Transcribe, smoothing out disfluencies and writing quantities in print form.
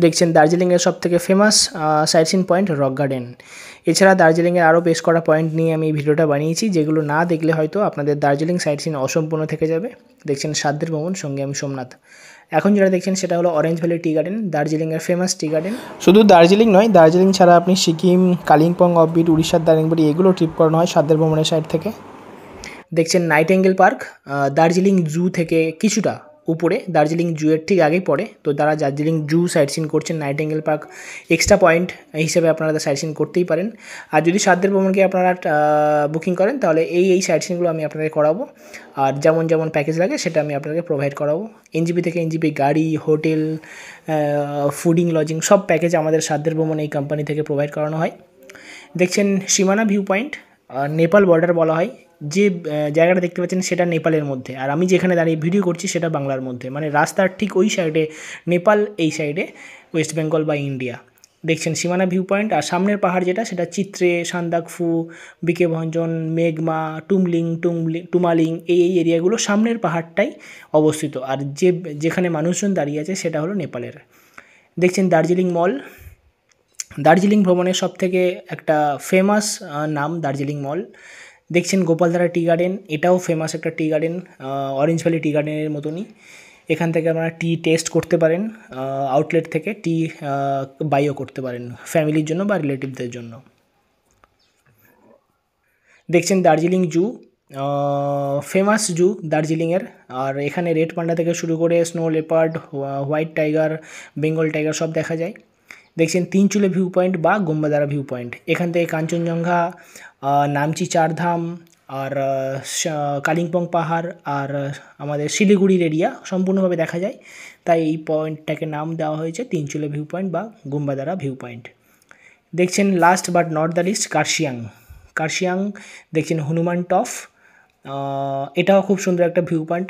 দেখছেন দার্জিলিংয়ের সবথেকে famous sight seen point rock garden. এছাড়া দার্জিলিংয়ের আরও বেশ কটা পয়েন্ট নিয়ে আমি এই ভিডিওটা বানিয়েছি, যেগুলো না দেখলে হয়তো আপনাদের দার্জিলিং সাইট সিন অসম্পূর্ণ থেকে যাবে। দেখছেন সাধ্যের ভ্রমণ, সঙ্গে আমি সোমনাথ। এখন যেটা দেখছেন সেটা হলো অরেঞ্জ ভ্যালি টি গার্ডেন, দার্জিলিংয়ের ফেমাস টি গার্ডেন। শুধু দার্জিলিং নয়, দার্জিলিং ছাড়া আপনি সিকিম, কালিম্পং, অফবিট, উড়িষ্যার দারিংবাড়ি এগুলো ট্রিপ করানো হয় সাধ্যের ভ্রমণের সাইড থেকে। দেখছেন নাইটেঙ্গেল পার্ক, দার্জিলিং জু থেকে কিছুটা উপরে, দার্জিলিং জুয়ের ঠিক আগেই পড়ে। তো যারা দার্জিলিং জু সাইট সিন করছেন, নাইটেঙ্গেল পার্ক এক্সট্রা পয়েন্ট হিসেবে আপনারা সাইট সিন করতেই পারেন। আর যদি সাধ্যের ভ্রমণকে আপনারা বুকিং করেন তাহলে এই সাইট সিনগুলো আমি আপনাদের করাবো, আর যেমন যেমন প্যাকেজ লাগে সেটা আমি আপনাদের প্রোভাইড করাবো। এনজিপি থেকে এনজিপি গাড়ি, হোটেল, ফুডিং, লজিং সব প্যাকেজ আমাদের সাধ্যের ভ্রমণ এই কোম্পানি থেকে প্রোভাইড করানো হয়। দেখছেন সীমানা ভিউ পয়েন্ট, নেপাল বর্ডার বলা হয়। যে জায়গাটা দেখতে পাচ্ছেন সেটা নেপালের মধ্যে, আর আমি যেখানে দাঁড়িয়ে ভিডিও করছি সেটা বাংলার মধ্যে, মানে রাস্তার ঠিক ওই সাইডে নেপাল, এই সাইডে ওয়েস্ট বেঙ্গল বা ইন্ডিয়া। দেখছেন সীমানা ভিউ পয়েন্ট। আর সামনের পাহাড় যেটা, সেটা চিত্রে, সান্দাকফু, বিকে ভঞ্জন, মেঘমা, টুমালিং এই এরিয়াগুলো সামনের পাহাড়টাই অবস্থিত। আর যেখানে মানুষজন দাঁড়িয়ে আছে সেটা হলো নেপালের। দেখছেন দার্জিলিং মল, দার্জিলিং ভ্রমণের সবথেকে একটা ফেমাস নাম দার্জিলিং মল। দেখছেন গোপালধারা টি গার্ডেন, এটাও ফেমাস একটা টি গার্ডেন, অরেঞ্জ ভ্যালি টি গার্ডেনের মতনই। এখান থেকে আপনারা টি টেস্ট করতে পারেন, আউটলেট থেকে টি বাইও করতে পারেন ফ্যামিলির জন্য বা রিলেটিভদের জন্য। দেখছেন দার্জিলিং জু, ফেমাস জু দার্জিলিংয়ের। আর এখানে রেড পান্ডা থেকে শুরু করে snow leopard, white tiger, Bengal tiger সব দেখা যায়। দেখছেন তিনচুলে ভিউ পয়েন্ট বা গোম্বাদারা ভিউ পয়েন্ট, এখান থেকে কাঞ্চনজঙ্ঘা, নামচি চারধাম, আর কালিম্পং পাহাড়, আর আমাদের শিলিগুড়ির এরিয়া সম্পূর্ণভাবে দেখা যায়। তাই এই পয়েন্টটাকে নাম দেওয়া হয়েছে তিনচুলে ভিউ পয়েন্ট বা গোম্বাদারা ভিউ পয়েন্ট। দেখছেন last but not the least Kurseong. দেখছেন হনুমান টপ, এটাও খুব সুন্দর একটা ভিউ পয়েন্ট।